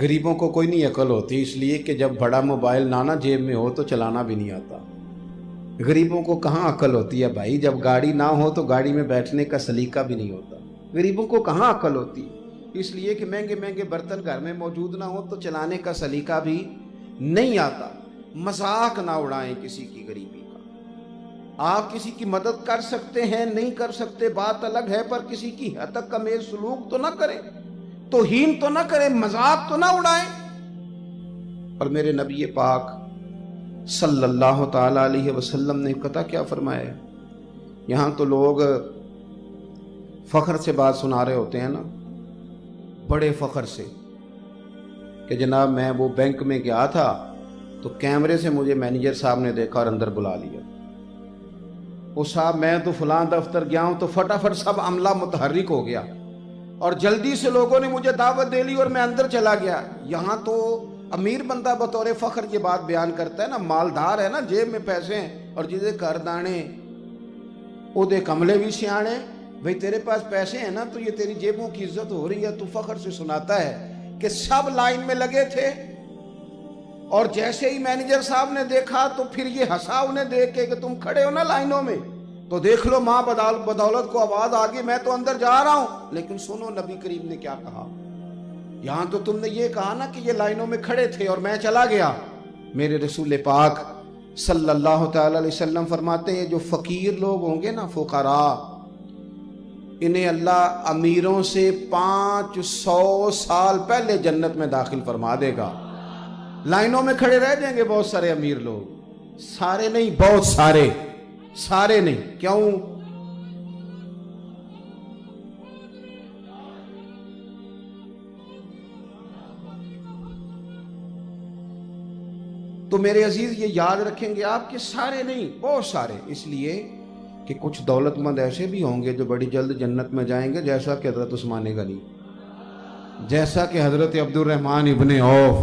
غریبوں کو کوئی نہیں عقل ہوتی، اس لیے کہ جب بڑا موبائل نانا جیب میں ہو تو چلانا بھی نہیں آتا۔ غریبوں کو کہاں عقل ہوتی ہے بھائی؟ جب گاڑی نہ ہو تو گاڑی میں بیٹھنے کا سلیقہ بھی نہیں ہوتا۔ غریبوں کو کہاں عقل ہوتی؟ اس لیے کہ مہنگے مہنگے برتن گھر میں موجود نہ ہو تو چلانے کا سلیقہ بھی نہیں آتا۔ مذاق نہ اڑائیں کسی کی غریبی کا۔ آپ کسی کی مدد کر سکتے ہیں، نہیں کر سکتے بات الگ ہے، پر کسی کی حد کا میل سلوک تو نہ کریں، توہین تو نہ کریں، مذاق تو نہ اڑائیں۔ اور میرے نبی پاک صلی اللہ تعالی علیہ وسلم نے پتہ کیا فرمایا؟ یہاں تو لوگ فخر سے بات سنا رہے ہوتے ہیں نا، بڑے فخر سے، کہ جناب میں وہ بینک میں گیا تھا تو کیمرے سے مجھے مینیجر صاحب نے دیکھا اور اندر بلا لیا۔ وہ صاحب میں تو فلاں دفتر گیا ہوں تو فٹافٹ سب عملہ متحرک ہو گیا اور جلدی سے لوگوں نے مجھے دعوت دے لی اور میں اندر چلا گیا۔ یہاں تو امیر بندہ بطور فخر یہ بات بیان کرتا ہے نا، مالدار ہے نا، جیب میں پیسے ہیں، اور جسے کر دانے او دے کملے بھی سیانے، بھئی تیرے پاس پیسے ہیں نا تو یہ تیری جیبوں کی عزت ہو رہی ہے۔ تو فخر سے سناتا ہے کہ سب لائن میں لگے تھے اور جیسے ہی مینیجر صاحب نے دیکھا تو پھر یہ ہنسا انہیں دیکھ کے کہ تم کھڑے ہو نا لائنوں میں تو دیکھ لو ماں بدولت کو آواز آ گئی، میں تو اندر جا رہا ہوں۔ لیکن سنو نبی کریم نے کیا کہا، یہاں تو تم نے یہ کہا نا کہ یہ لائنوں میں کھڑے تھے اور میں چلا گیا۔ میرے رسول پاک صلی اللہ تعالی علیہ وسلم فرماتے ہیں جو فقیر لوگ ہوں گے نا، فقراء، انہیں اللہ امیروں سے 500 سال پہلے جنت میں داخل فرما دے گا۔ لائنوں میں کھڑے رہ جائیں گے بہت سارے امیر لوگ، سارے نہیں، بہت سارے، سارے نہیں۔ کیوں؟ تو میرے عزیز یہ یاد رکھیں گے آپ کہ سارے نہیں، بہت سارے، اس لیے کہ کچھ دولت مند ایسے بھی ہوں گے جو بڑی جلد جنت میں جائیں گے، جیسا کہ حضرت عثمان غنی، جیسا کہ حضرت عبد الرحمن ابن عوف،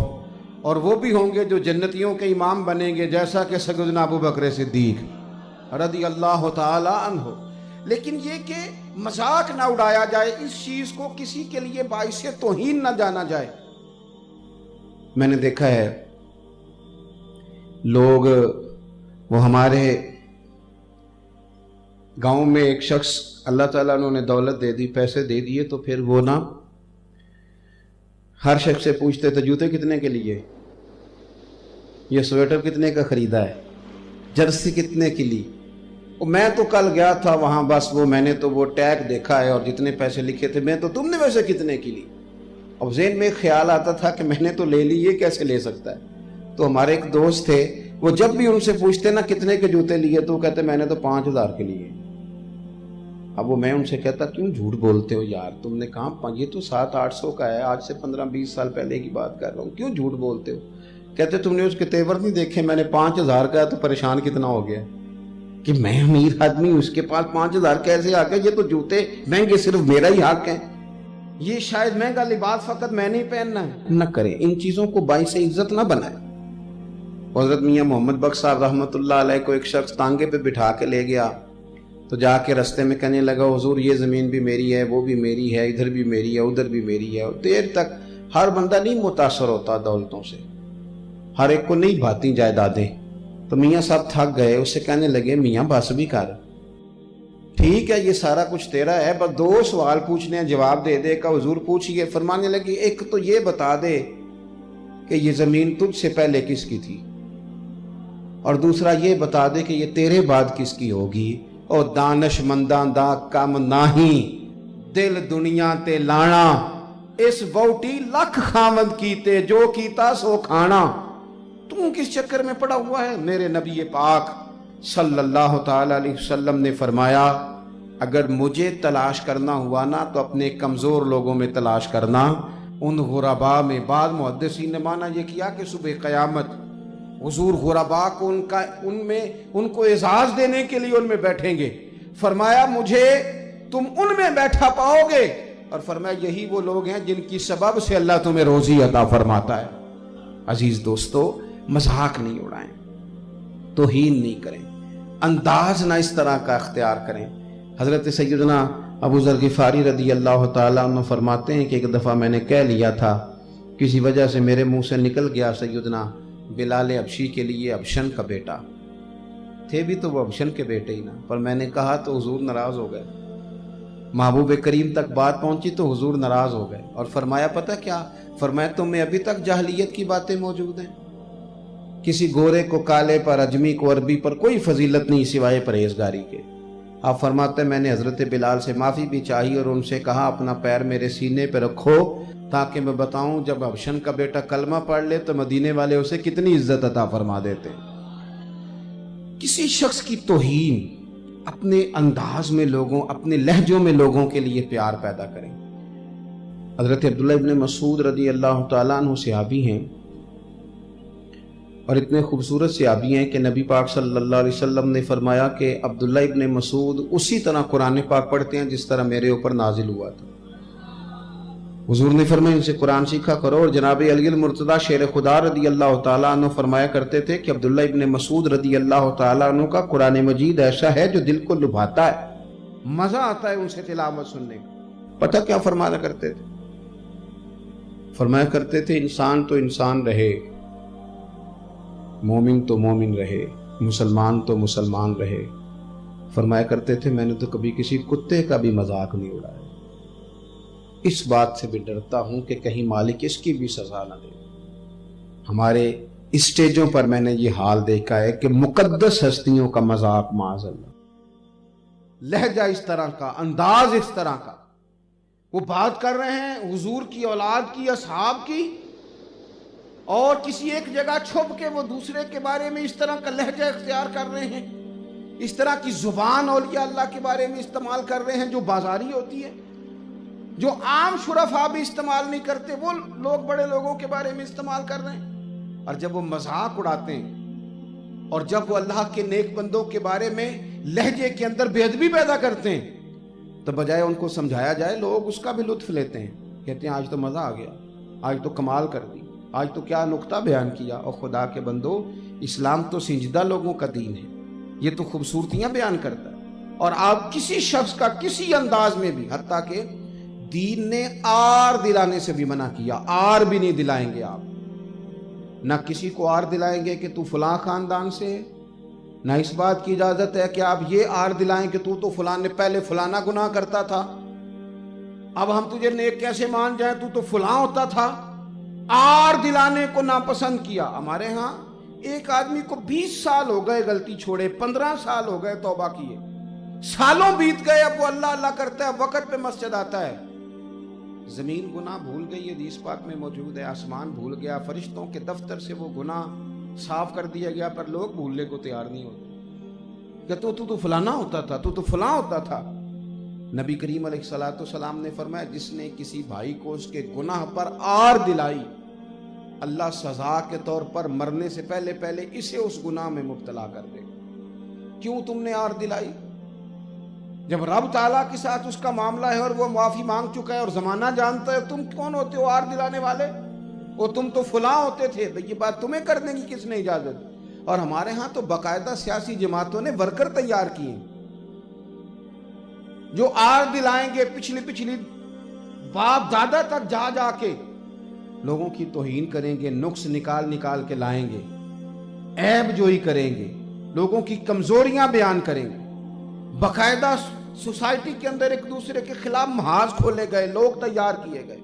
اور وہ بھی ہوں گے جو جنتیوں کے امام بنیں گے، جیسا کہ سیدنا ابو بکر صدیق رضی اللہ تعالی عنہ۔ لیکن یہ کہ مذاق نہ اڑایا جائے، اس چیز کو کسی کے لیے باعث توہین نہ جانا جائے۔ میں نے دیکھا ہے لوگ، وہ ہمارے گاؤں میں ایک شخص اللہ تعالیٰ انہوں نے دولت دے دی، پیسے دے دیے، تو پھر وہ نا ہر شخص سے پوچھتے تھے جوتے کتنے کے لیے، یہ سویٹر کتنے کا خریدا ہے، جرسی کتنے کی لی۔ میں تو کل گیا تھا وہاں، بس وہ میں نے تو وہ ٹیگ دیکھا ہے اور جتنے پیسے لکھے تھے، میں تو تم نے ویسے کتنے کی لی۔ اب ذہن میں خیال آتا تھا کہ میں نے تو لے لی، یہ کیسے لے سکتا ہے۔ تو ہمارے ایک دوست تھے، وہ جب بھی ان سے پوچھتے نا کتنے کے جوتے لیے تو وہ کہتے میں نے تو 5000 کے لیے۔ اب وہ میں ان سے کہتا کیوں جھوٹ بولتے ہو یار، تم نے کہا یہ تو 700-800 کا ہے، آج سے 15-20 سال پہلے کی بات کر رہا ہوں، کیوں جھوٹ بولتے ہو؟ کہتے تم نے اس کے تیور نہیں دیکھے، میں نے 5000 کا ہے تو پریشان کتنا ہو گیا کہ میں امیر آدمی ہوں، اس کے پاس 5000 کیسے آ گیا، یہ تو جوتے مہنگے صرف میرا ہی حق ہے، یہ شاید مہنگا لباس فقط میں نہیں پہننا ہے۔ نہ کریں ان چیزوں کو باعث عزت نہ بنائیں۔ حضرت میاں محمد بخش صاحب رحمۃ اللہ علیہ کو ایک شخص تانگے پہ بٹھا کے لے گیا تو جا کے رستے میں کہنے لگا حضور یہ زمین بھی میری ہے، وہ بھی میری ہے، ادھر بھی میری ہے، ادھر بھی میری ہے۔ اور دیر تک ہر بندہ نہیں متاثر ہوتا دولتوں سے، ہر ایک کو نہیں بھاتی جائیدادیں۔ تو میاں صاحب تھک گئے، اس سے کہنے لگے میاں بس بھی کر، ٹھیک ہے یہ سارا کچھ تیرا ہے، بس 2 سوال پوچھنے ہیں، جواب دے دے۔ کا حضور پوچھئے۔ فرمانے لگے ایک تو یہ بتا دے کہ یہ زمین تجھ سے پہلے کس کی تھی، اور دوسرا یہ بتا دے کہ یہ تیرے بعد کس کی ہوگی۔ اور دانش منداں دا کم ناہی، دل دنیا تے لانا، اس ووٹی لکھ خامد کیتے، جو کیتا سو کھانا۔ تم کس چکر میں پڑا ہوا ہے؟ میرے نبی پاک صلی اللہ تعالی علیہ وسلم نے فرمایا اگر مجھے تلاش کرنا ہوا نا تو اپنے کمزور لوگوں میں تلاش کرنا، ان غرباء میں۔ بعد محدثین نے مانا یہ کیا کہ صبح قیامت حضور غرباء کو ان کو اعزاز دینے کے لیے ان میں بیٹھیں گے۔ فرمایا مجھے تم ان میں بیٹھا پاؤ گے، اور فرمایا یہی وہ لوگ ہیں جن کی سبب سے اللہ تمہیں روزی عطا فرماتا ہے۔ عزیز دوستو، مذاق نہیں اڑائیں، توہین نہیں کریں، انداز نہ اس طرح کا اختیار کریں۔ حضرت سیدنا ابو ذر غفاری رضی اللہ تعالیٰ عنہ فرماتے ہیں کہ ایک دفعہ میں نے کہہ لیا تھا کسی وجہ سے میرے منہ سے نکل گیا سیدنا بلال حبشی کے لیے ابشن کا بیٹا، تھے بھی تو وہ ابشن کے بیٹے ہی نا، پر میں نے کہا تو حضور ناراض ہو گئے، محبوب کریم تک بات پہنچی تو حضور ناراض ہو گئے، اور فرمایا پتہ کیا؟ فرمایا تم میں ابھی تک جاہلیت کی باتیں موجود ہیں، کسی گورے کو کالے پر، اجمی کو عربی پر کوئی فضیلت نہیں سوائے پرہیزگاری کے۔ آپ فرماتے ہیں میں نے حضرت بلال سے معافی بھی چاہی اور ان سے کہا اپنا پیر میرے سینے پہ رکھو تاکہ میں بتاؤں جب ابشن کا بیٹا کلمہ پڑھ لے تو مدینے والے اسے کتنی عزت عطا فرما دیتے ہیں۔ کسی شخص کی توہین اپنے انداز میں لوگوں، اپنے لہجوں میں لوگوں کے لیے پیار پیدا کریں۔ حضرت عبداللہ ابن مسعود رضی اللہ تعالیٰ عنہ صحابی ہیں، اور اتنے خوبصورت صحابی ہیں کہ نبی پاک صلی اللہ علیہ وسلم نے فرمایا کہ عبداللہ ابن مسعود اسی طرح قرآن پاک پڑھتے ہیں جس طرح میرے اوپر نازل ہوا تھا۔ حضور نے فرمایا ان سے قرآن سیکھا کرو، اور جناب علی المرتضیٰ شیر خدا رضی اللہ تعالیٰ عنہ فرمایا کرتے تھے کہ عبداللہ ابن مسعود رضی اللہ تعالیٰ عنہ کا قرآن مجید ایسا ہے جو دل کو لبھاتا ہے، مزہ آتا ہے ان سے تلاوت سننے کا۔ پتہ کیا فرمایا کرتے تھے؟ فرمایا کرتے تھے انسان تو انسان رہے، مومن تو مومن رہے، مسلمان تو مسلمان رہے۔ فرمایا کرتے تھے میں نے تو کبھی کسی کتے کا بھی مذاق نہیں اڑایا، اس بات سے بھی ڈرتا ہوں کہ کہیں مالک اس کی بھی سزا نہ دے۔ ہمارے اسٹیجوں پر میں نے یہ حال دیکھا ہے کہ مقدس ہستیوں کا مذاق معاذ اللہ، لہجہ اس طرح کا، انداز اس طرح کا، وہ بات کر رہے ہیں حضور کی اولاد کی، اصحاب کی، اور کسی ایک جگہ چھپ کے وہ دوسرے کے بارے میں اس طرح کا لہجہ اختیار کر رہے ہیں، اس طرح کی زبان اولیاء اللہ کے بارے میں استعمال کر رہے ہیں جو بازاری ہوتی ہے، جو عام شرفاء بھی استعمال نہیں کرتے، وہ لوگ بڑے لوگوں کے بارے میں استعمال کر رہے ہیں۔ اور جب وہ مذاق اڑاتے ہیں اور جب وہ اللہ کے نیک بندوں کے بارے میں لہجے کے اندر بے ادبی پیدا کرتے ہیں تو بجائے ان کو سمجھایا جائے لوگ اس کا بھی لطف لیتے ہیں، کہتے ہیں آج تو مزہ آ گیا، آج تو کمال کر دی، آج تو کیا نقطہ بیان کیا۔ اور خدا کے بندو، اسلام تو سنجیدہ لوگوں کا دین ہے، یہ تو خوبصورتیاں بیان کرتا ہے، اور آپ کسی شخص کا کسی انداز میں بھی، حتیٰ کہ دین نے آر دلانے سے بھی منع کیا، آر بھی نہیں دلائیں گے آپ، نہ کسی کو آر دلائیں گے کہ تو فلاں خاندان سے ہے، نہ اس بات کی اجازت ہے کہ آپ یہ آر دلائیں کہ تو فلاں نے پہلے فلانا گناہ کرتا تھا، اب ہم تجھے نیک کیسے مان جائیں، تو فلاں ہوتا تھا۔ آر دلانے کو ناپسند کیا۔ ہمارے ہاں ایک آدمی کو 20 سال ہو گئے غلطی چھوڑے، 15 سال ہو گئے توبہ کیے، سالوں بیت گئے، اب وہ اللہ اللہ کرتا ہے، وقت پہ مسجد آتا ہے۔ زمین گناہ بھول گئی، حدیث پاک میں موجود ہے، آسمان بھول گیا، فرشتوں کے دفتر سے وہ گناہ صاف کر دیا گیا، پر لوگ بھولنے کو تیار نہیں ہوتے کہ تو فلانا ہوتا تھا، تو فلاں ہوتا تھا۔ نبی کریم علیہ الصلوۃ والسلام نے فرمایا جس نے کسی بھائی کو اس کے گناہ پر آر دلائی، اللہ سزا کے طور پر مرنے سے پہلے پہلے اسے اس گناہ میں مبتلا کر دے۔ کیوں تم نے آر دلائی؟ جب رب تعالیٰ کے ساتھ اس کا معاملہ ہے اور وہ معافی مانگ چکا ہے اور زمانہ جانتا ہے، تم کون ہوتے ہو آر دلانے والے؟ وہ تم تو فلاں ہوتے تھے، یہ بات تمہیں کرنے کی کس نے اجازت دی؟ اور ہمارے ہاں تو باقاعدہ سیاسی جماعتوں نے ورکر تیار کیے جو آر دلائیں گے، پچھلی باپ دادا تک جا جا کے لوگوں کی توہین کریں گے، نقص نکال کے لائیں گے، عیب جوئی کریں گے، لوگوں کی کمزوریاں بیان کریں گے، باقاعدہ سوسائٹی کے اندر ایک دوسرے کے خلاف محاذ کھولے گئے، لوگ تیار کیے گئے۔